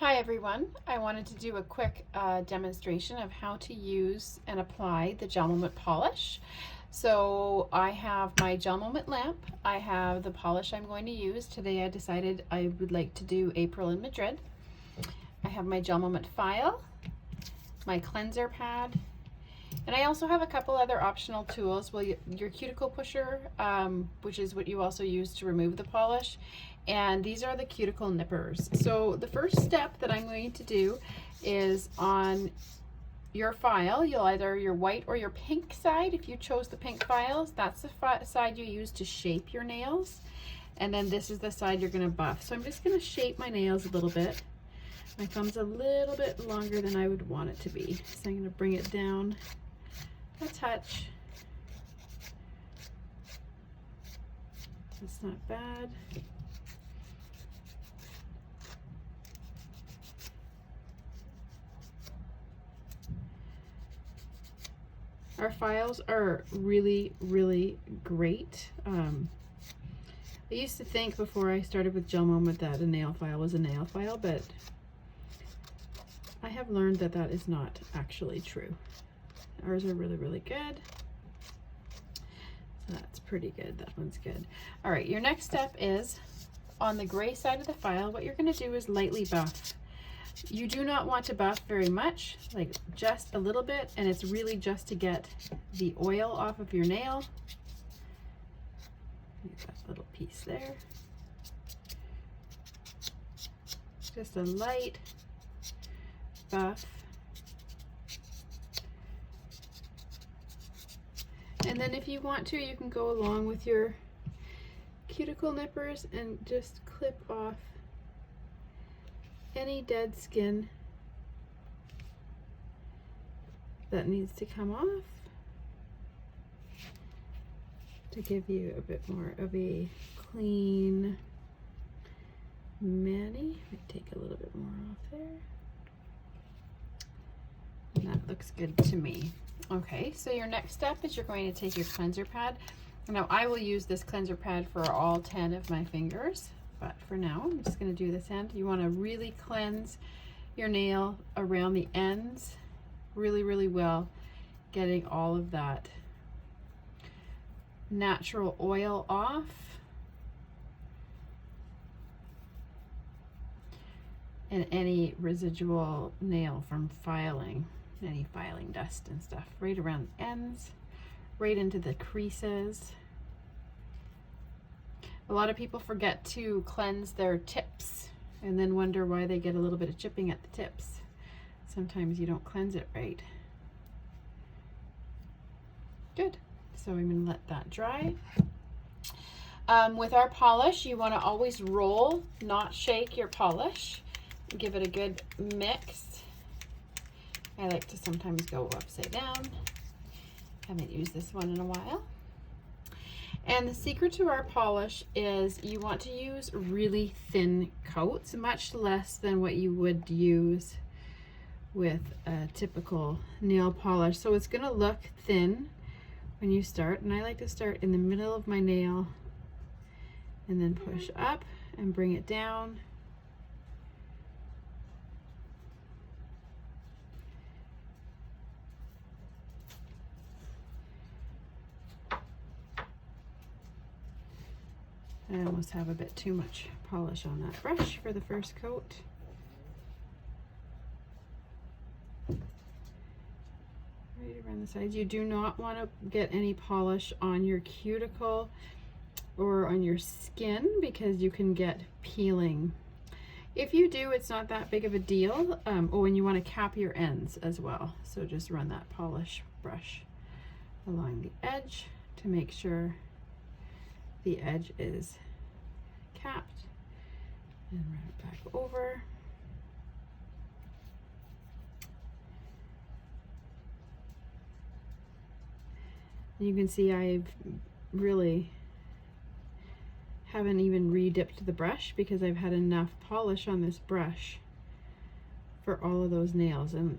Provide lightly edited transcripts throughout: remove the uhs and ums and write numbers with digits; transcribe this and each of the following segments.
Hi everyone, I wanted to do a quick demonstration of how to use and apply the GelMoment polish. So I have my GelMoment lamp, I have the polish I'm going to use. Today I decided I would like to do April in Madrid. I have my GelMoment file, my cleanser pad, and I also have a couple other optional tools. Well, your cuticle pusher, which is what you also use to remove the polish, and these are the cuticle nippers. So the first step that I'm going to do is on your file, you'll either your white or your pink side. If you chose the pink files, that's the side you use to shape your nails. And then this is the side you're gonna buff. So I'm just gonna shape my nails a little bit. My thumb's a little bit longer than I would want it to be. So I'm gonna bring it down a touch. That's not bad. Our files are really, really great. I used to think before I started with GelMoment that a nail file was a nail file, but I have learned that that is not actually true. Ours are really, really good. So that's pretty good. That one's good. All right, your next step is on the gray side of the file, what you're going to do is lightly buff. You do not want to buff very much, like just a little bit, and it's really just to get the oil off of your nail. Get that little piece there. Just a light buff. And then if you want to, you can go along with your cuticle nippers and just clip off any dead skin that needs to come off to give you a bit more of a clean mani. Take a little bit more off there. And that looks good to me. Okay, so your next step is you're going to take your cleanser pad. Now I will use this cleanser pad for all 10 of my fingers, but for now I'm just going to do this end. You want to really cleanse your nail around the ends really, really well, getting all of that natural oil off. And any residual nail from filing, any filing dust and stuff, right around the ends, right into the creases. A lot of people forget to cleanse their tips and then wonder why they get a little bit of chipping at the tips. Sometimes you don't cleanse it right. Good. So I'm going to let that dry. With our polish, you want to always roll, not shake your polish. Give it a good mix. I like to sometimes go upside down. Haven't used this one in a while. And the secret to our polish is you want to use really thin coats, much less than what you would use with a typical nail polish. So it's going to look thin when you start, and I like to start in the middle of my nail and then push up and bring it down. I almost have a bit too much polish on that brush for the first coat. Right around the sides. You do not want to get any polish on your cuticle or on your skin because you can get peeling. If you do, it's not that big of a deal. Oh, and you want to cap your ends as well. So just run that polish brush along the edge to make sure the edge is capped, and run it back over. You can see I've really haven't even re-dipped the brush because I've had enough polish on this brush for all of those nails, and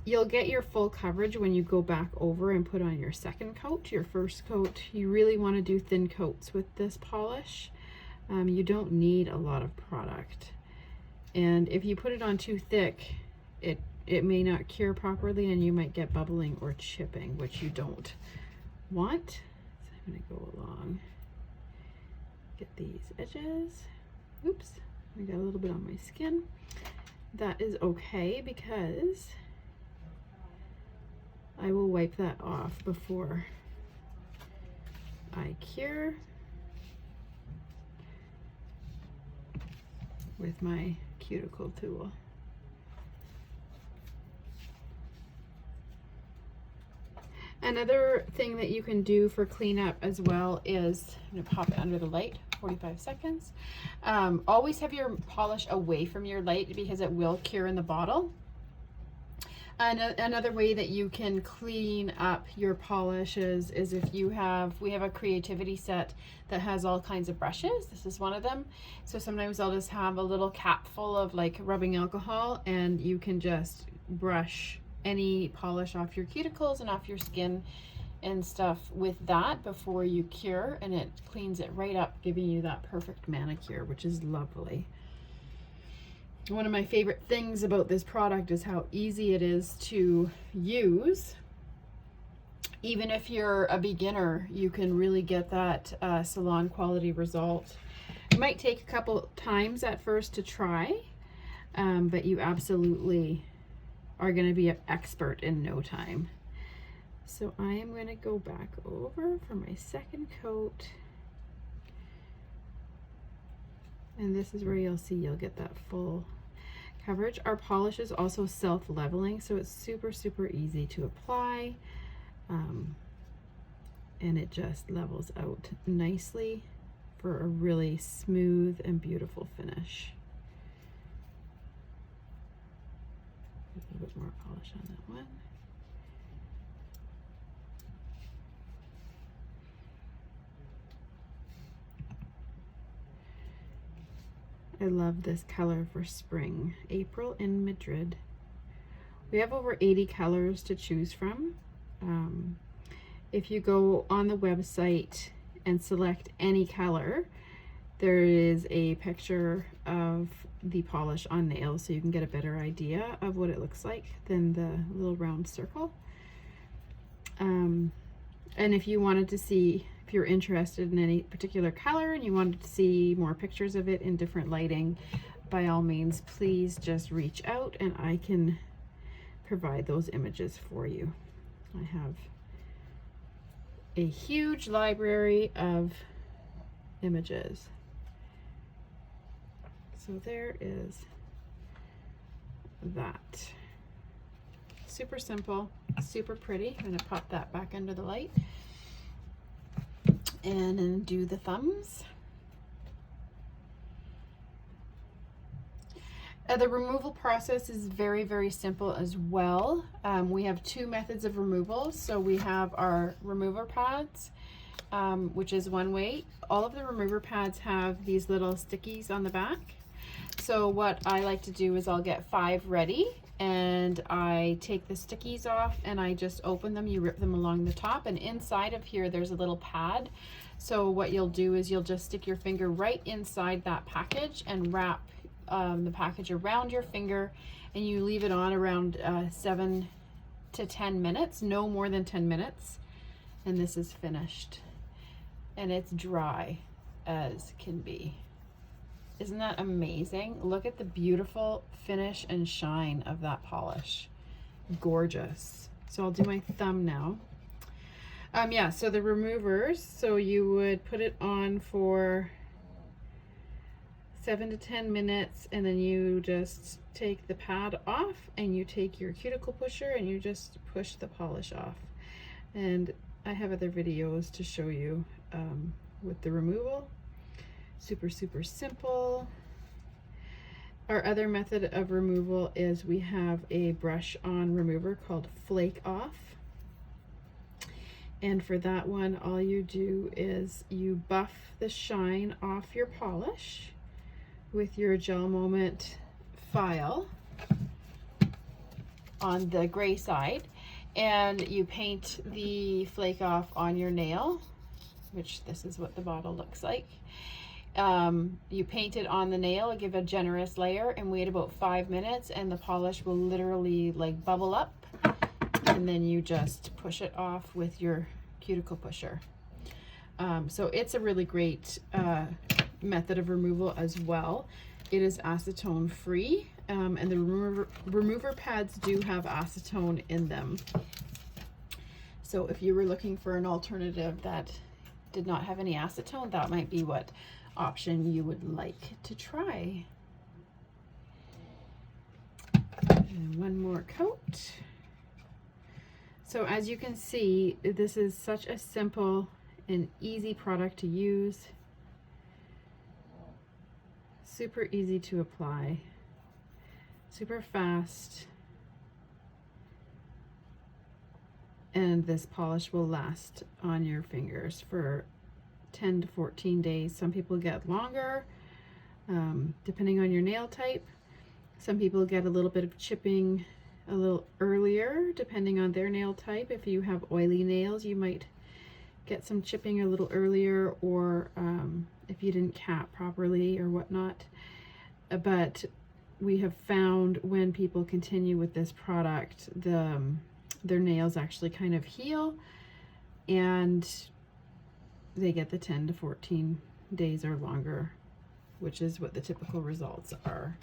you'll get your full coverage when you go back over and put on your second coat. Your first coat, you really want to do thin coats with this polish. You don't need a lot of product. And if you put it on too thick, it may not cure properly and you might get bubbling or chipping, which you don't want. So I'm gonna go along, get these edges. Oops, I got a little bit on my skin. That is okay because I will wipe that off before I cure with my cuticle tool. Another thing that you can do for cleanup as well is, I'm gonna pop it under the light, 45 seconds. Always have your polish away from your light because it will cure in the bottle. Another way that you can clean up your polishes is if you have, we have a creativity set that has all kinds of brushes. This is one of them. So sometimes I'll just have a little cap full of like rubbing alcohol, and you can just brush any polish off your cuticles and off your skin and stuff with that before you cure, and it cleans it right up, giving you that perfect manicure, which is lovely. One of my favorite things about this product is how easy it is to use. Even if you're a beginner, you can really get that salon quality result. It might take a couple times at first to try, but you absolutely are going to be an expert in no time. So I am going to go back over for my second coat. And this is where you'll see you'll get that full coverage. Our polish is also self-leveling, so it's super, super easy to apply. And it just levels out nicely for a really smooth and beautiful finish. A little bit more polish on that one. I love this color for spring. April in Madrid. We have over 80 colors to choose from. If you go on the website and select any color, there is a picture of the polish on nails, so you can get a better idea of what it looks like than the little round circle. And if you wanted to see, if you're interested in any particular color and you wanted to see more pictures of it in different lighting, by all means, please just reach out and I can provide those images for you. I have a huge library of images. So there is that. Super simple, super pretty. I'm gonna pop that back under the light and then do the thumbs. The removal process is very, very simple as well. We have two methods of removal. So we have our remover pads, which is one way. All of the remover pads have these little stickies on the back. So what I like to do is I'll get 5 ready, and I take the stickies off and I just open them. You rip them along the top, and inside of here there's a little pad. So what you'll do is you'll just stick your finger right inside that package and wrap the package around your finger, and you leave it on around 7 to 10 minutes, no more than 10 minutes, and this is finished. And it's dry as can be. Isn't that amazing? Look at the beautiful finish and shine of that polish. Gorgeous. So I'll do my thumb now. Yeah, so the removers, so you would put it on for 7 to 10 minutes, and then you just take the pad off and you take your cuticle pusher and you just push the polish off. And I have other videos to show you with the removal. Super, super simple. Our other method of removal is we have a brush on remover called Flake Off. And for that one, all you do is you buff the shine off your polish with your GelMoment file on the gray side, and you paint the flake off on your nail, which this is what the bottle looks like. You paint it on the nail, give a generous layer, and wait about 5 minutes, and the polish will literally like bubble up, and then you just push it off with your cuticle pusher. So it's a really great method of removal as well. It is acetone free, and the remover pads do have acetone in them. So if you were looking for an alternative that did not have any acetone, that might be what option you would like to try. And one more coat. So as you can see, this is such a simple and easy product to use. Super easy to apply, super fast, and this polish will last on your fingers for 10 to 14 days. Some people get longer, depending on your nail type. Some people get a little bit of chipping a little earlier, depending on their nail type. If you have oily nails, you might get some chipping a little earlier, or if you didn't cap properly or whatnot. But we have found when people continue with this product, their nails actually kind of heal, and they get the 10 to 14 days or longer, which is what the typical results are.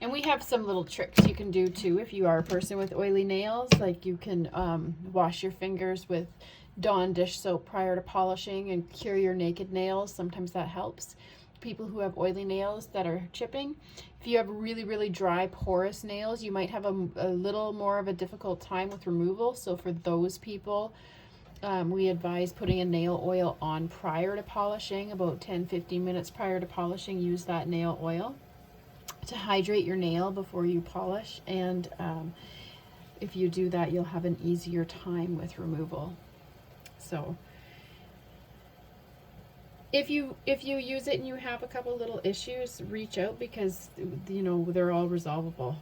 And we have some little tricks you can do too if you are a person with oily nails. Like you can wash your fingers with Dawn dish soap prior to polishing and cure your naked nails. Sometimes that helps people who have oily nails that are chipping. If you have really, really dry, porous nails, you might have a little more of a difficult time with removal. So for those people, we advise putting a nail oil on prior to polishing, about 10-15 minutes prior to polishing. Use that nail oil to hydrate your nail before you polish, and if you do that, you'll have an easier time with removal. So if you use it and you have a couple little issues, reach out, because you know they're all resolvable,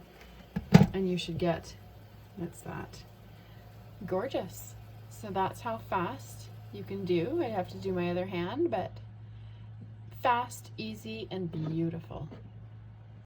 and you should get, that's that, gorgeous. So that's how fast you can do. I have to do my other hand, but fast, easy, and beautiful.